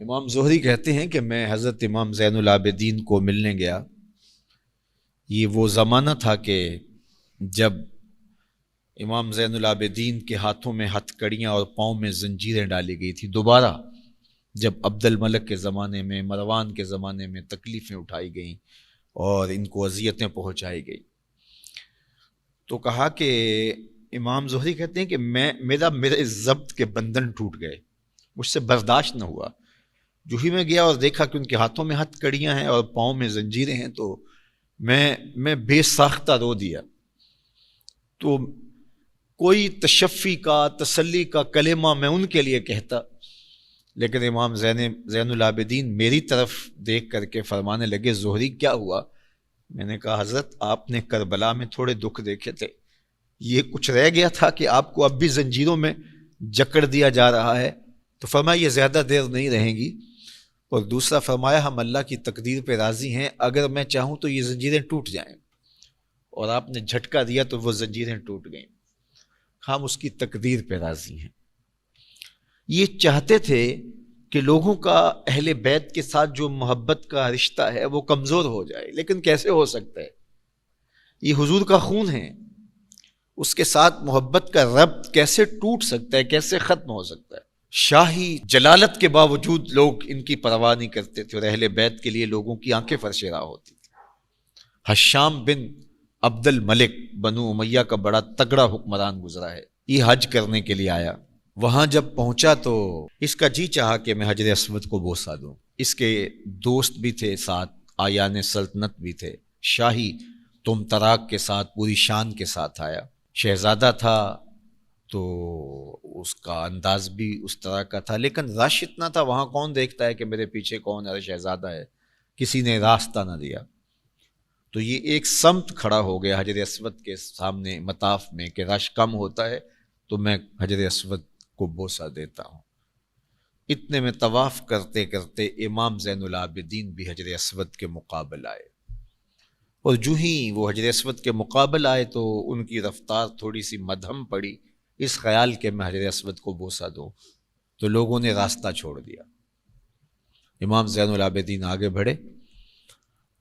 امام زہری کہتے ہیں کہ میں حضرت امام زین العابدین کو ملنے گیا۔ یہ وہ زمانہ تھا کہ جب امام زین العابدین کے ہاتھوں میں ہتھ کڑیاں اور پاؤں میں زنجیریں ڈالی گئی تھی۔ دوبارہ جب عبد الملک کے زمانے میں، مروان کے زمانے میں تکلیفیں اٹھائی گئیں اور ان کو اذیتیں پہنچائی گئی، تو کہا کہ امام زہری کہتے ہیں کہ میرے ضبط کے بندھن ٹوٹ گئے، مجھ سے برداشت نہ ہوا۔ جو ہی میں گیا اور دیکھا کہ ان کے ہاتھوں میں ہتھ کڑیاں ہیں اور پاؤں میں زنجیریں ہیں تو میں بے ساختہ رو دیا۔ تو کوئی تشفی کا، تسلی کا کلمہ میں ان کے لیے کہتا، لیکن امام زین العابدین میری طرف دیکھ کر کے فرمانے لگے، زہری کیا ہوا؟ میں نے کہا حضرت آپ نے کربلا میں تھوڑے دکھ دیکھے تھے، یہ کچھ رہ گیا تھا کہ آپ کو اب بھی زنجیروں میں جکڑ دیا جا رہا ہے؟ تو فرمایا یہ زیادہ دیر نہیں رہیں گی، اور دوسرا فرمایا ہم اللہ کی تقدیر پہ راضی ہیں، اگر میں چاہوں تو یہ زنجیریں ٹوٹ جائیں، اور آپ نے جھٹکا دیا تو وہ زنجیریں ٹوٹ گئیں، ہم اس کی تقدیر پہ راضی ہیں۔ یہ چاہتے تھے کہ لوگوں کا اہل بیت کے ساتھ جو محبت کا رشتہ ہے وہ کمزور ہو جائے، لیکن کیسے ہو سکتا ہے؟ یہ حضور کا خون ہے، اس کے ساتھ محبت کا ربط کیسے ٹوٹ سکتا ہے، کیسے ختم ہو سکتا ہے؟ شاہی جلالت کے باوجود لوگ ان کی پرواہ نہیں کرتے تھے، اور اہل بیت کے لیے لوگوں کی آنکھیں فرشیرہ ہوتی تھی۔ حشام بن عبد الملک بنو امیہ کا بڑا تگڑا حکمران گزرا ہے، یہ حج کرنے کے لیے آیا۔ وہاں جب پہنچا تو اس کا جی چاہا کہ میں حجر اسود کو بوسہ دوں۔ اس کے دوست بھی تھے، ساتھ آیان سلطنت بھی تھے، شاہی تم تراک کے ساتھ پوری شان کے ساتھ آیا۔ شہزادہ تھا تو اس کا انداز بھی اس طرح کا تھا، لیکن رش اتنا تھا، وہاں کون دیکھتا ہے کہ میرے پیچھے کون ہے، شہزادہ ہے، کسی نے راستہ نہ دیا۔ تو یہ ایک سمت کھڑا ہو گیا حجر اسود کے سامنے مطاف میں کہ رش کم ہوتا ہے تو میں حجر اسود کو بوسہ دیتا ہوں۔ اتنے میں طواف کرتے کرتے امام زین العابدین بھی حجر اسود کے مقابل آئے، اور جو ہی وہ حجر اسود کے مقابل آئے تو ان کی رفتار تھوڑی سی مدھم پڑی، اس خیال کہ میں حجر اسود کو بوسہ دوں، تو لوگوں نے راستہ چھوڑ دیا۔ امام زین العابدین آگے بڑھے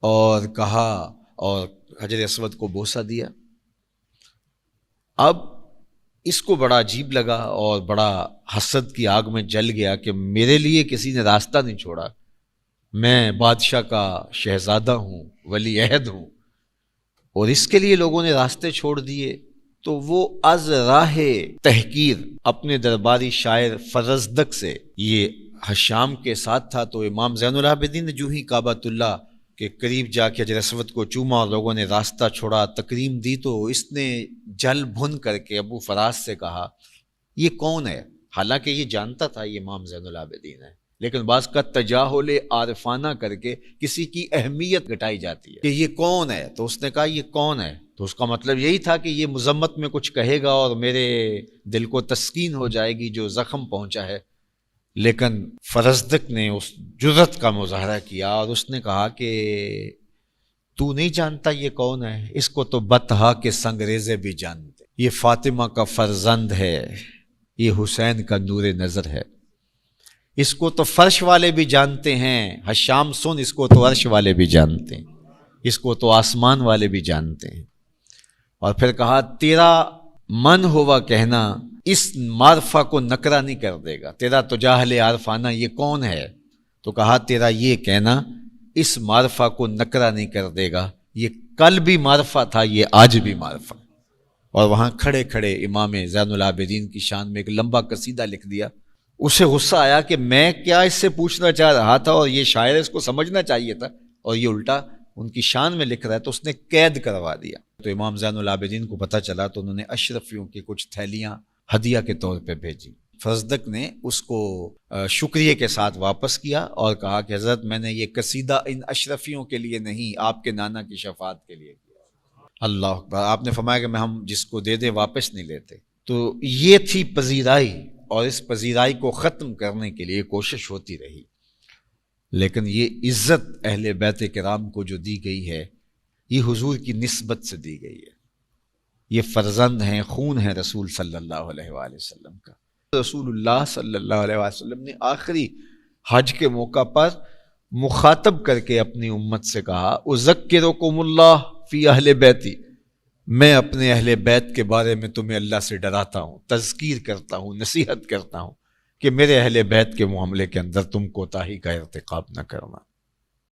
اور کہا اور حجر اسود کو بوسہ دیا۔ اب اس کو بڑا عجیب لگا اور بڑا حسد کی آگ میں جل گیا کہ میرے لیے کسی نے راستہ نہیں چھوڑا، میں بادشاہ کا شہزادہ ہوں، ولی عہد ہوں، اور اس کے لیے لوگوں نے راستے چھوڑ دیے۔ تو وہ از راہ تحقیر اپنے درباری شاعر فرزدق سے، یہ حشام کے ساتھ تھا، تو امام زین العابدین نے جو ہی کعبۃ اللہ کے قریب جا کے حجر اسود کو چوما اور لوگوں نے راستہ چھوڑا، تکریم دی، تو اس نے جل بھن کر کے ابو فراس سے کہا یہ کون ہے؟ حالانکہ یہ جانتا تھا یہ امام زین العابدین ہے، لیکن بعض کا تجاہل عارفانہ کر کے کسی کی اہمیت گھٹائی جاتی ہے کہ یہ کون ہے۔ تو اس نے کہا یہ کون ہے؟ تو اس کا مطلب یہی تھا کہ یہ مذمت میں کچھ کہے گا اور میرے دل کو تسکین ہو جائے گی جو زخم پہنچا ہے۔ لیکن فرزدق نے اس جرأت کا مظاہرہ کیا اور اس نے کہا کہ تو نہیں جانتا یہ کون ہے؟ اس کو تو بطحا کے سنگریزے بھی جانتے، یہ فاطمہ کا فرزند ہے، یہ حسین کا نور نظر ہے، اس کو تو فرش والے بھی جانتے ہیں، حشام سن، اس کو تو عرش والے بھی جانتے ہیں، اس کو تو آسمان والے بھی جانتے ہیں۔ اور پھر کہا تیرا من ہوا کہنا اس معرفہ کو نکرہ نہیں کر دے گا، تیرا تو جاہل عارفانہ یہ کون ہے؟ تو کہا تیرا یہ کہنا اس معرفہ کو نکرہ نہیں کر دے گا، یہ کل بھی معرفہ تھا، یہ آج بھی معرفہ۔ اور وہاں کھڑے کھڑے امام زین العابدین کی شان میں ایک لمبا قصیدہ لکھ دیا۔ اسے غصہ آیا کہ میں کیا اس سے پوچھنا چاہ رہا تھا، اور یہ شاعر اس کو سمجھنا چاہیے تھا، اور یہ الٹا ان کی شان میں لکھ رہا ہے، تو اس نے قید کروا دیا۔ تو امام زین العابدین کو پتہ چلا تو انہوں نے اشرفیوں کی کچھ تھیلیاں ہدیہ کے طور پہ بھیجی۔ فرزدق نے اس کو شکریہ کے ساتھ واپس کیا اور کہا کہ حضرت میں نے یہ قصیدہ ان اشرفیوں کے لیے نہیں، آپ کے نانا کی شفاعت کے لیے کیا۔ اللہ اکبر۔ آپ نے فرمایا کہ ہم جس کو دے دیں واپس نہیں لیتے۔ تو یہ تھی پذیرائی، اور اس پذیرائی کو ختم کرنے کے لیے کوشش ہوتی رہی، لیکن یہ عزت اہل بیت کرام کو جو دی گئی ہے یہ حضور کی نسبت سے دی گئی ہے، یہ فرزند ہیں، خون ہے رسول صلی اللہ علیہ وآلہ وسلم کا۔ رسول اللہ صلی اللہ علیہ وسلم نے آخری حج کے موقع پر مخاطب کر کے اپنی امت سے کہا اذکرکم اللہ فی اہل بیتی، میں اپنے اہل بیت کے بارے میں تمہیں اللہ سے ڈراتا ہوں، تذکیر کرتا ہوں، نصیحت کرتا ہوں کہ میرے اہل بیت کے معاملے کے اندر تم کوتاہی کا ارتکاب نہ کرنا۔